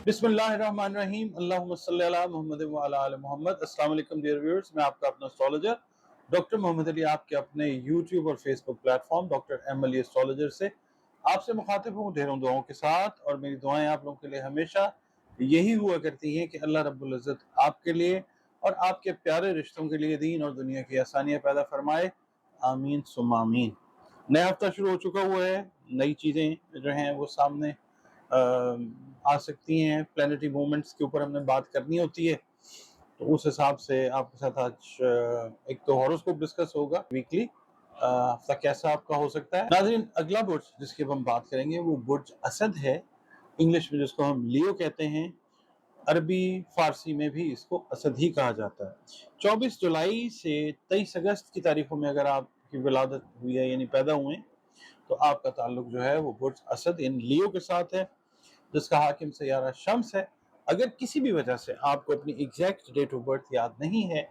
बिस्मिल्लाहिर्रहमानिर्रहीम अल्लाहुम्मा सल्ली अला मुहम्मद व अला आलि मोहम्मद। अस्सलाम वालेकुम डियर व्यूअर्स, मैं आपका अपना एस्ट्रोलॉजर डॉक्टर मोहम्मद अली आपके अपने यूट्यूब और Facebook platform doctor M Ali astrologer से आपसे मुखातिब हूँ ढेरों दुआओं के साथ। और मेरी दुआएं आप लोगों के लिए हमेशा यही हुआ करती हैं कि अल्लाह रब्बुल इज़्ज़त आपके लिए और आपके प्यारे रिश्तों के लिए दीन और दुनिया की आसानियाँ पैदा फरमाए। आमीन सुम्मा आमीन। नया हफ्ता शुरू हो चुका हुआ है, नई चीज़ें जो हैं वो सामने आ सकती हैं। प्लानिटरी मूवमेंट्स के ऊपर हमने बात करनी होती है, तो उस हिसाब से आपके साथ आज एक तो हॉरोस्कोप डिस्कस होगा वीकली, हफ्ता कैसा आपका हो सकता है। नाज़रीन, अगला बुर्ज जिसकी अब हम बात करेंगे वो बुर्ज असद है, इंग्लिश में जिसको हम लियो कहते हैं, अरबी फारसी में भी इसको असद ही कहा जाता है। 24 जुलाई से 23 अगस्त की तारीखों में अगर आपकी विलादत हुई है यानी पैदा हुए, तो आपका ताल्लुक जो है वो बुर्ज असद इन लियो के साथ है, जिसका हाकिम सैयारा शम्स है। अगर किसी भी वजह से आपको अपनी एग्जैक्ट डेट ऑफ बर्थ याद नहीं है,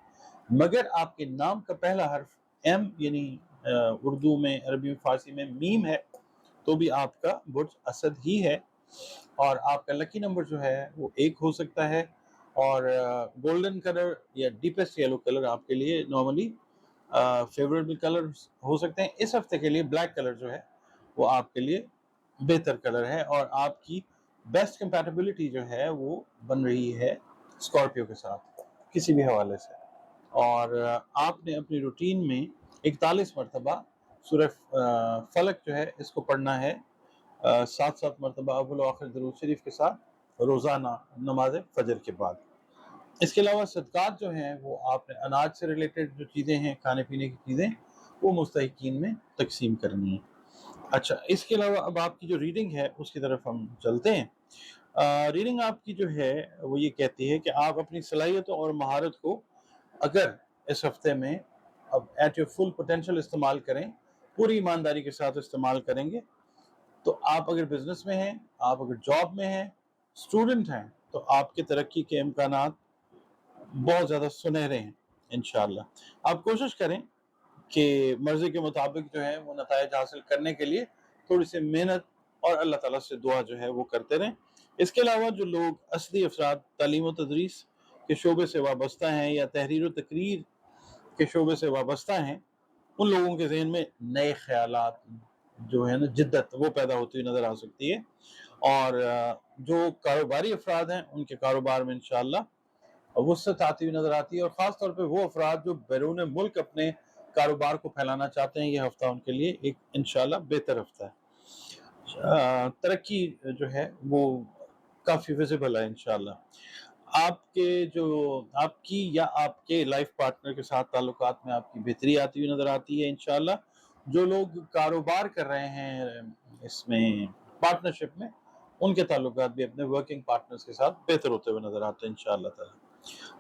मगर आपके नाम का पहला हर्फ एम यानी उर्दू में, अरबी में, फारसी में मीम है, तो भी आपका बुर्ज असद ही है। और आपका लकी नंबर जो है वो 1 हो सकता है। और गोल्डन कलर या डीपेस्ट येलो कलर आपके लिए नॉर्मली फेवरेबल कलर हो सकते हैं। इस हफ्ते के लिए ब्लैक कलर जो है वो आपके लिए बेहतर कलर है, और आपकी बेस्ट कंपैटिबिलिटी जो है वो बन रही है स्कॉर्पियो के साथ किसी भी हवाले से। और आपने अपनी रूटीन में 41 मरतबा सूरह फलक जो है इसको पढ़ना है, 7 मरतबा अव्वल और आखिर दरूद शरीफ के साथ रोज़ाना नमाज फजर के बाद। इसके अलावा सदक़ात जो हैं वो आपने अनाज से रिलेटेड जो चीज़ें हैं, खाने पीने की चीज़ें, वो मुस्तहिकीन में तकसीम करनी है। अच्छा, इसके अलावा अब आपकी जो रीडिंग है उसकी तरफ हम चलते हैं। रीडिंग आपकी जो है वो ये कहती है कि आप अपनी सलाहियतों और महारत को अगर इस हफ्ते में अब एट योर फुल पोटेंशियल इस्तेमाल करें, पूरी ईमानदारी के साथ इस्तेमाल करेंगे, तो आप अगर बिजनेस में हैं, आप अगर जॉब में हैं, स्टूडेंट हैं, तो आपके तरक्की के इम्कानात बहुत ज़्यादा सुनहरे हैं इंशाअल्लाह। आप कोशिश करें कि मर्जी के मुताबिक जो है वो नताइज हासिल करने के लिए थोड़ी सी मेहनत और अल्लाह ताला से दुआ जो है वो करते रहें। इसके अलावा जो लोग असली अफराद तालीम व तदरीस के शोबे से वाबस्ता हैं या तहरीर व तकरीर के शोबे से वाबस्ता हैं, उन लोगों के जहन में नए ख्यालात जो है ना, जिद्दत वो पैदा होती हुई नज़र आ सकती है। और जो कारोबारी अफराद हैं उनके कारोबार में इंशाअल्लाह वुसअत आती हुई नज़र आती है। और ख़ास तौर पे वो अफराद जो बैरून मुल्क अपने कारोबार को फैलाना चाहते हैं, ये हफ्ता उनके लिए एक इंशाअल्लाह बेहतर हफ्ता है। तरक्की जो है वो काफ़ी विजिबल है इंशाअल्लाह। आपके जो आपकी या आपके लाइफ पार्टनर के साथ ताल्लुकात में आपकी बेहतरी आती हुई नज़र आती है इंशाअल्लाह। जो लोग कारोबार कर रहे हैं इसमें पार्टनरशिप में, उनके ताल्लुकात भी अपने वर्किंग पार्टनर्स के साथ बेहतर होते हुए नज़र आते हैं इंशाअल्लाह ताला।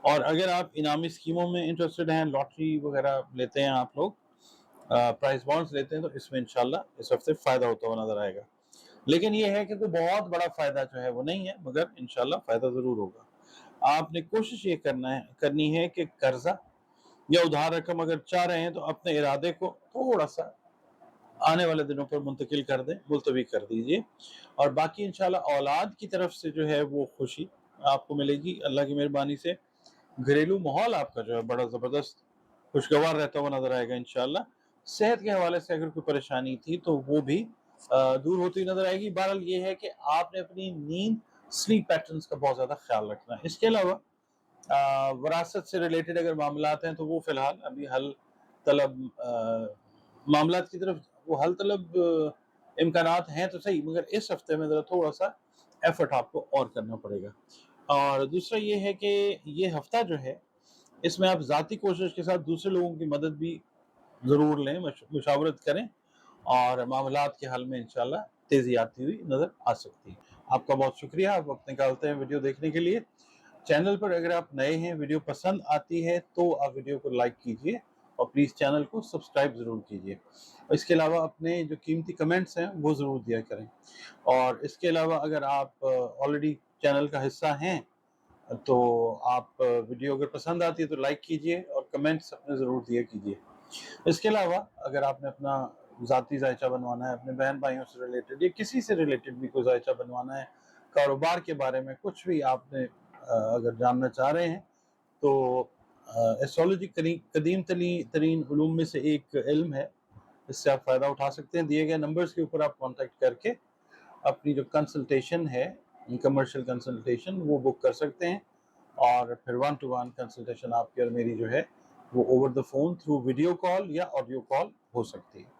और अगर आप इनामी स्कीमों में इंटरेस्टेड हैं, लॉटरी वगैरह लेते हैं आप लोग, प्राइस बॉन्ड्स लेते हैं, तो इसमें इंशाअल्लाह इस हफ्ते फ़ायदा होता हुआ नज़र आएगा। लेकिन ये है कि कोई बहुत बड़ा फ़ायदा जो है वो नहीं है, मगर इंशाअल्लाह फ़ायदा ज़रूर होगा। आपने कोशिश ये करनी है कि कर्जा या उधार रकम अगर चाह रहे हैं तो अपने इरादे को थोड़ा सा आने वाले दिनों पर मुंतकिल कर दें, मुलतवी कर दीजिए। और बाकी इंशाअल्लाह औलाद की तरफ से जो है वो खुशी आपको मिलेगी अल्लाह की मेहरबानी से। घरेलू माहौल आपका जो है बड़ा ज़बरदस्त खुशगवार रहता हुआ नज़र आएगा इंशाअल्लाह। सेहत के हवाले से अगर कोई परेशानी थी तो वो भी दूर होती नज़र आएगी। बहरहाल ये है कि आपने अपनी नींद, स्लीप पैटर्न्स का बहुत ज़्यादा ख्याल रखना है। इसके अलावा वरासत से रिलेटेड अगर मामलात हैं तो वो फ़िलहाल अभी हल तलब मामलात की तरफ वो हल तलब इम्कानात हैं तो सही, मगर इस हफ्ते में ज़रा थोड़ा-सा एफ़र्ट आपको और करना पड़ेगा। और दूसरा ये है कि ये हफ्ता जो है, इसमें आप ज़ाती कोशिश के साथ दूसरे लोगों की मदद भी ज़रूर लें, मुशावरत करें, और मामलात के हल में इंशाअल्लाह तेज़ी आती हुई नज़र आ सकती है। आपका बहुत शुक्रिया, आप वक़्त निकालते हैं वीडियो देखने के लिए। चैनल पर अगर आप नए हैं, वीडियो पसंद आती है तो आप वीडियो को लाइक कीजिए और प्लीज़ चैनल को सब्सक्राइब ज़रूर कीजिए। और इसके अलावा अपने जो कीमती कमेंट्स हैं वो ज़रूर दिया करें। और इसके अलावा अगर आप ऑलरेडी चैनल का हिस्सा हैं, तो आप वीडियो अगर पसंद आती है तो लाइक कीजिए और कमेंट्स अपने ज़रूर दिया कीजिए। इसके अलावा अगर आपने अपना ज़ाती ज़ायचा बनवाना है, अपने बहन भाइयों से रिलेटेड या किसी से रिलेटेड भी कोई ज़ायचा बनवाना है, کاروبار کے بارے میں کچھ بھی آپ نے اگر جاننا چاہ رہے ہیں تو ایسٹرالوجی قدیم ترین علوم میں سے ایک علم ہے، اس سے آپ فائدہ اٹھا سکتے ہیں۔ دیے گئے نمبرز کے اوپر آپ کانٹیکٹ کر کے اپنی جو کنسلٹیشن ہے، کمرشل کنسلٹیشن، وہ بک کر سکتے ہیں، اور پھر 1-to-1 کنسلٹیشن آپ کی اور میری جو ہے وہ over the phone through video call یا آڈیو کال ہو سکتی ہے۔